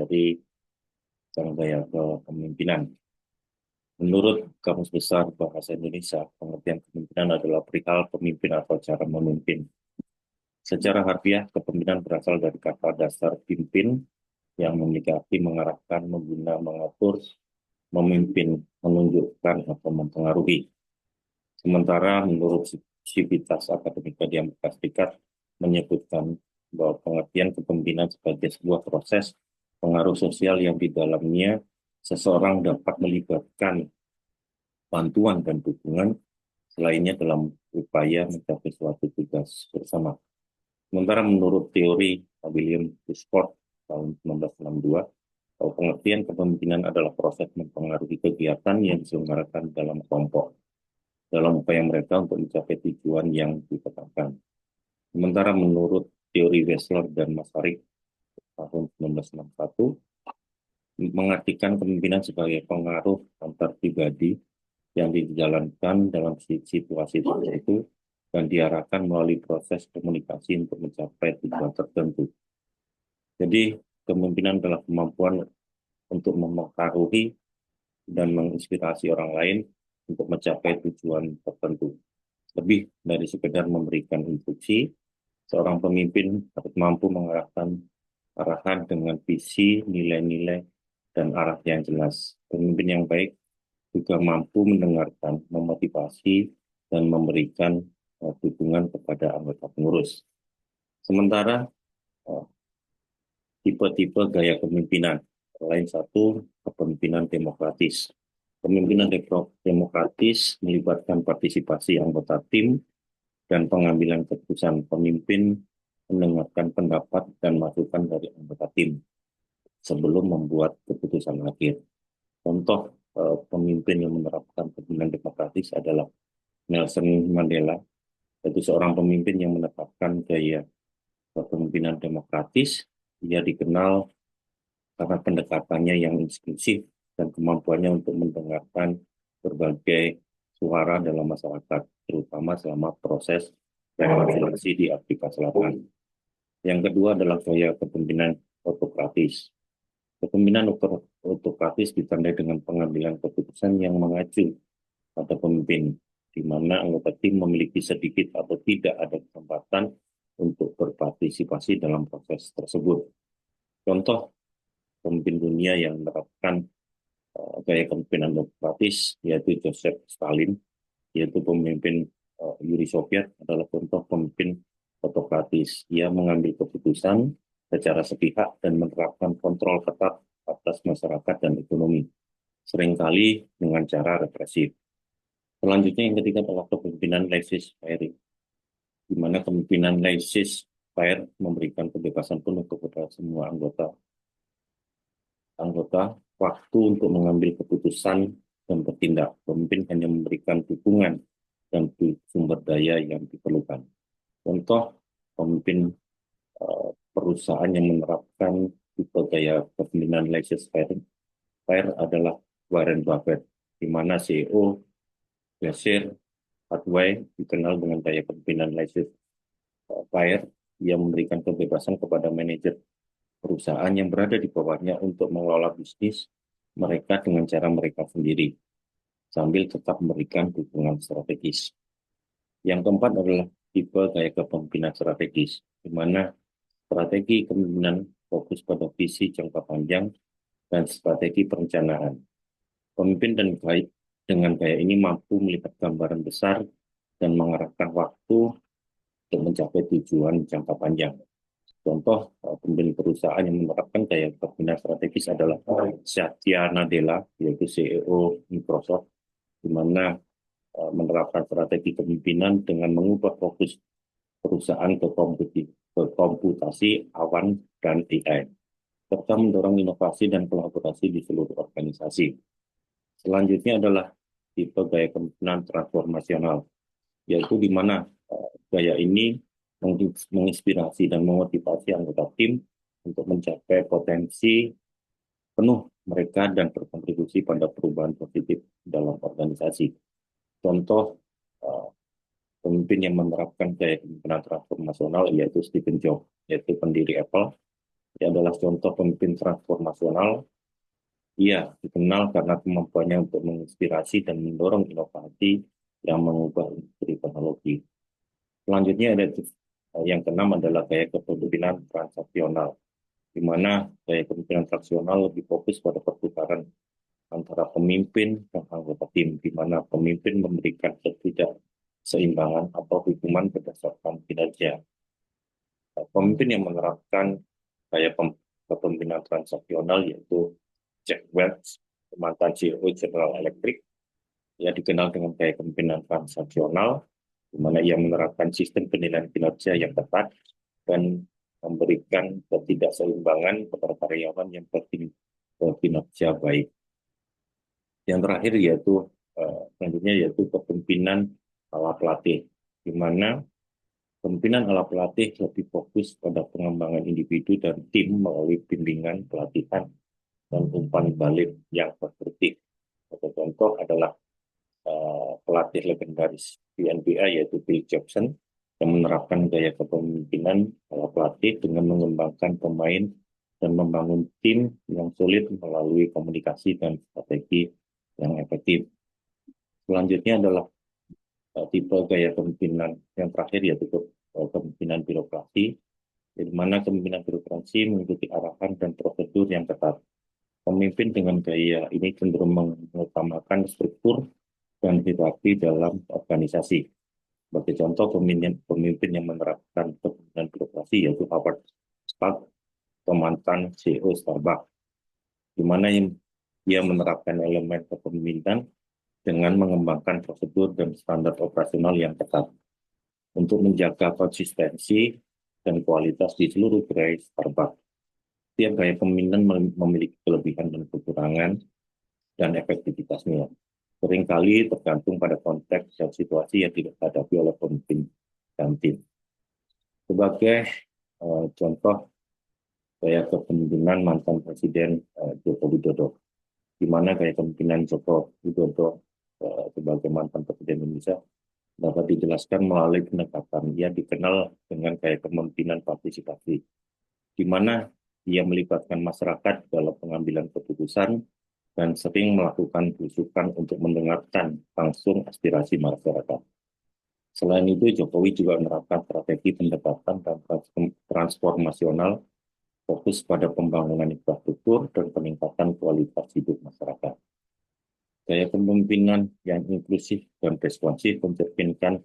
dari cara gaya kepemimpinan. Menurut Kamus Besar Bahasa Indonesia, pengertian kepemimpinan adalah perihal pemimpin atau cara memimpin. Secara harfiah, kepemimpinan berasal dari kata dasar pimpin yang memiliki arti mengarahkan, membina, mengatur, memimpin, menunjukkan, atau mempengaruhi. Sementara menurut Sivitas Akademika di Amerika Serikat menyebutkan bahwa pengertian kepemimpinan sebagai sebuah proses pengaruh sosial yang di dalamnya seseorang dapat melibatkan bantuan dan dukungan selainnya dalam upaya mencapai suatu tugas bersama. Sementara menurut teori William Westphal tahun 1962, bahwa pengertian kepemimpinan adalah proses mempengaruhi kegiatan yang diselenggarakan dalam kelompok, dalam upaya mereka untuk mencapai tujuan yang ditetapkan. Sementara menurut teori Wessler dan Masaryk tahun 1961, mengartikan kepemimpinan sebagai pengaruh antar pribadi yang dijalankan dalam situasi tertentu dan diarahkan melalui proses komunikasi untuk mencapai tujuan tertentu. Jadi, kepemimpinan adalah kemampuan untuk mempengaruhi dan menginspirasi orang lain untuk mencapai tujuan tertentu. Lebih dari sekedar memberikan instruksi, seorang pemimpin harus mampu mengarahkan arahan dengan visi, nilai-nilai, dan arah yang jelas. Pemimpin yang baik juga mampu mendengarkan, memotivasi, dan memberikan dukungan kepada anggota pengurus. Sementara tipe-tipe gaya kepemimpinan, lain satu, kepemimpinan demokratis. Kepemimpinan demokratis melibatkan partisipasi anggota tim dan pengambilan keputusan. Pemimpin mendengarkan pendapat dan masukan dari anggota tim sebelum membuat keputusan akhir. Contoh pemimpin yang menerapkan kepemimpinan demokratis adalah Nelson Mandela, yaitu seorang pemimpin yang menetapkan gaya kepemimpinan demokratis. Ia dikenal karena pendekatannya yang inklusif dan kemampuannya untuk mendengarkan berbagai suara dalam masyarakat, terutama selama proses rekonsiliasi di Afrika Selatan. Yang kedua adalah gaya kepemimpinan autokratis. Kepemimpinan autokratis ditandai dengan pengambilan keputusan yang mengacu pada pemimpin, di mana anggota tim memiliki sedikit atau tidak ada kesempatan untuk berpartisipasi dalam proses tersebut. Contoh pemimpin dunia yang menerapkan gaya kepemimpinan demokratis, yaitu Joseph Stalin, yaitu pemimpin Uni Soviet, adalah contoh pemimpin autokratis. Ia mengambil keputusan secara sepihak dan menerapkan kontrol ketat atas masyarakat dan ekonomi, seringkali dengan cara represif. Selanjutnya yang ketiga adalah kepemimpinan laissez-faire, di mana kepemimpinan laissez-faire memberikan kebebasan penuh kepada semua anggota waktu untuk mengambil keputusan dan bertindak. Pemimpin hanya memberikan dukungan dan sumber daya yang diperlukan. Contoh pemimpin perusahaan yang menerapkan tipe gaya kepemimpinan laissez-faire adalah Warren Buffett, di mana CEO Berkshire Hathaway dikenal dengan gaya kepemimpinan laissez-faire yang memberikan kebebasan kepada manajer perusahaan yang berada di bawahnya untuk mengelola bisnis mereka dengan cara mereka sendiri, sambil tetap memberikan dukungan strategis. Yang keempat adalah tipe gaya kepemimpinan strategis, di mana strategi kepemimpinan fokus pada visi jangka panjang dan strategi perencanaan. Pemimpin dengan gaya ini mampu melihat gambaran besar dan mengarahkan waktu untuk mencapai tujuan jangka panjang. Contoh pemimpin perusahaan yang menerapkan gaya kepemimpinan strategis adalah Satya Nadella, yaitu CEO Microsoft, di mana menerapkan strategi kepemimpinan dengan mengubah fokus perusahaan ke komputasi awan dan AI, serta mendorong inovasi dan kolaborasi di seluruh organisasi. Selanjutnya adalah tipe gaya kepemimpinan transformasional, yaitu di mana gaya ini menginspirasi dan memotivasi anggota tim untuk mencapai potensi penuh mereka dan berkontribusi pada perubahan positif dalam organisasi. Contoh pemimpin yang menerapkan gaya kepemimpinan transformasional yaitu Steve Jobs, yaitu pendiri Apple, Dia adalah contoh pemimpin transformasional. Ia dikenal karena kemampuannya untuk menginspirasi dan mendorong inovasi yang mengubah industri teknologi. Selanjutnya ada yang keenam adalah gaya kepemimpinan transaksional, di mana gaya kepemimpinan transaksional lebih fokus pada pertukaran antara pemimpin dan anggota tim, di mana pemimpin memberikan ketidakseimbangan atau hukuman berdasarkan kinerja. Pemimpin yang menerapkan gaya kepemimpinan transaksional yaitu Jack Welch, mantan CEO General Electric, ia dikenal dengan gaya kepemimpinan transaksional, di mana ia menerapkan sistem penilaian kinerja yang ketat dan memberikan ketidakseimbangan kepada karyawan yang berkinerja baik. Yang terakhir yaitu selanjutnya yaitu kepemimpinan ala pelatih, di mana kepemimpinan ala pelatih lebih fokus pada pengembangan individu dan tim melalui bimbingan, pelatihan, dan umpan balik yang konstruktif. Satu contoh adalah pelatih legendaris di NBA yaitu Phil Jackson yang menerapkan gaya kepemimpinan ala pelatih dengan mengembangkan pemain dan membangun tim yang solid melalui komunikasi dan strategi yang efektif. Selanjutnya adalah tipe gaya kepemimpinan yang terakhir yaitu kepemimpinan birokrasi, di mana kepemimpinan birokrasi mengikuti arahan dan prosedur yang ketat. Pemimpin dengan gaya ini cenderung mengutamakan struktur dan hierarki dalam organisasi. Sebagai contoh, pemimpin yang menerapkan kepemimpinan birokrasi yaitu Howard Schultz, mantan CEO Starbucks, di mana ia menerapkan elemen kepemimpinan dengan mengembangkan prosedur dan standar operasional yang ketat untuk menjaga konsistensi dan kualitas di seluruh gerai Starbucks. Setiap gaya kepemimpinan memiliki kelebihan dan kekurangan dan efektivitasnya. Seringkali tergantung pada konteks dan situasi yang tidak dihadapi oleh pemimpin dan tim. Sebagai contoh gaya kepemimpinan mantan Presiden Joko Widodo, di mana gaya kepemimpinan Joko Widodo sebagai mantan Presiden Indonesia dapat dijelaskan melalui pendekatan. Ia dikenal dengan gaya kepemimpinan partisipasi, di mana ia melibatkan masyarakat dalam pengambilan keputusan dan sering melakukan belusukan untuk mendengarkan langsung aspirasi masyarakat. Selain itu, Jokowi juga menerapkan strategi pendekatan dan transformasional fokus pada pembangunan infrastruktur dan peningkatan kualitas hidup masyarakat. Gaya kepemimpinan yang inklusif dan responsif mencerminkan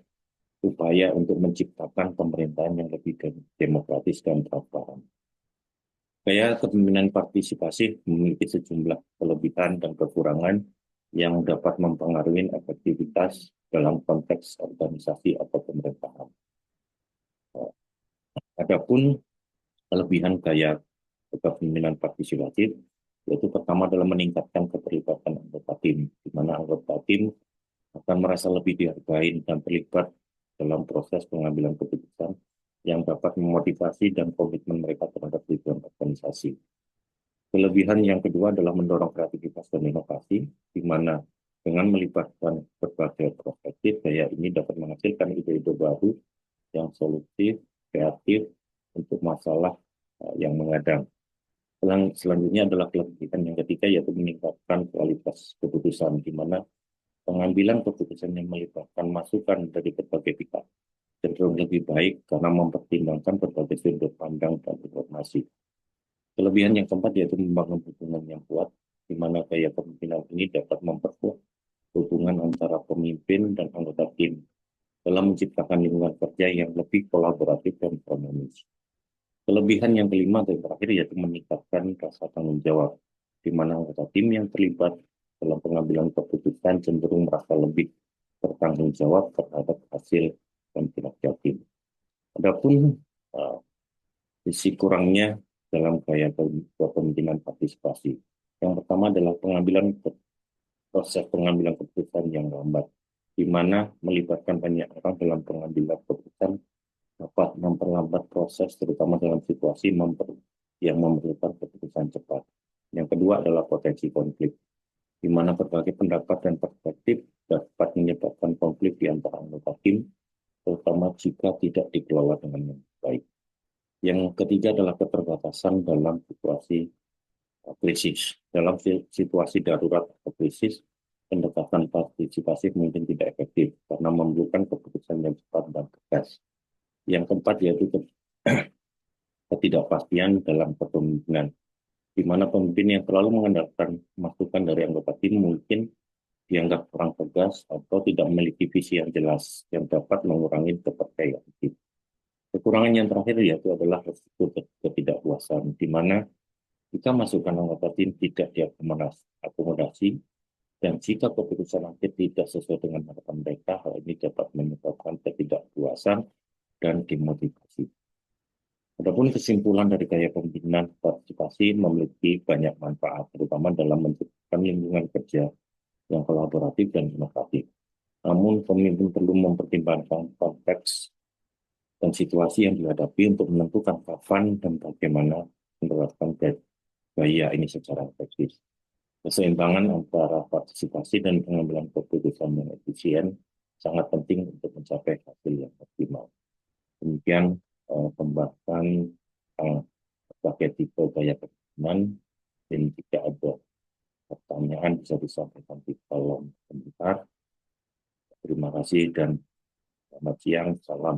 upaya untuk menciptakan pemerintahan yang lebih demokratis dan transparan. Gaya kepemimpinan partisipasi memiliki sejumlah kelebihan dan kekurangan yang dapat mempengaruhi efektivitas dalam konteks organisasi atau pemerintahan. Adapun kelebihan gaya kepemimpinan partisipatif, yaitu pertama adalah meningkatkan keterlibatan anggota tim, di mana anggota tim akan merasa lebih dihargai dan terlibat dalam proses pengambilan keputusan yang dapat memotivasi dan komitmen mereka terhadap tujuan organisasi. Kelebihan yang kedua adalah mendorong kreativitas dan inovasi, di mana dengan melibatkan berbagai perspektif, gaya ini dapat menghasilkan ide-ide baru yang solutif, kreatif untuk masalah yang mengadang. Selanjutnya adalah kelebihan yang ketiga, yaitu meningkatkan kualitas keputusan, di mana pengambilan keputusan yang melibatkan masukan dari berbagai pihak cenderung lebih baik karena mempertimbangkan berbagai sudut pandang dan informasi. Kelebihan yang keempat yaitu membangun hubungan yang kuat, di mana gaya kepemimpinan ini dapat memperkuat hubungan antara pemimpin dan anggota tim dalam menciptakan lingkungan kerja yang lebih kolaboratif dan harmonis. Kelebihan yang kelima dan terakhir yaitu meningkatkan rasa tanggung jawab, di mana anggota tim yang terlibat dalam pengambilan keputusan cenderung merasa lebih bertanggung jawab terhadap hasil dan kinerja tim. Adapun sisi kurangnya dalam gaya kepemimpinan partisipasi. Yang pertama adalah proses pengambilan keputusan yang lambat, di mana melibatkan banyak orang dalam pengambilan keputusan dapat memperlambat proses, terutama dalam situasi yang memerlukan keputusan cepat. Yang kedua adalah potensi konflik, di mana berbagai pendapat dan perspektif dapat menyebabkan konflik di antara anggota tim, terutama jika tidak dikelola dengan baik. Yang ketiga adalah keterbatasan dalam situasi krisis. Dalam situasi darurat atau krisis, pendekatan partisipasi mungkin tidak efektif karena memerlukan keputusan yang cepat dan tegas. Yang keempat yaitu ketidakpastian dalam kepemimpinan, di mana pemimpin yang terlalu mengandalkan masukan dari anggota tim mungkin dianggap kurang tegas atau tidak memiliki visi yang jelas yang dapat mengurangi kepercayaan tim. Kekurangan yang terakhir yaitu adalah resiko ketidakpuasan, di mana jika masukan anggota tim tidak diakomodasi dan jika keputusan akhir tidak sesuai dengan harapan mereka, hal ini dapat menyebabkan ketidakpuasan dan demotivasi. Adapun kesimpulan dari gaya pemimpinan partisipasi memiliki banyak manfaat, terutama dalam menciptakan lingkungan kerja yang kolaboratif dan inovatif. Namun, pemimpin perlu mempertimbangkan konteks dan situasi yang dihadapi untuk menentukan kapan dan bagaimana menerapkan gaya ini secara efektif. Keseimbangan antara partisipasi dan pengambilan keputusan yang efisien sangat penting untuk mencapai hasil yang optimal. Demikian pembahasan berbagai tipe gaya kepemimpinan, dan jika ada pertanyaan bisa disampaikan di kolom komentar. Terima kasih dan selamat siang, salam.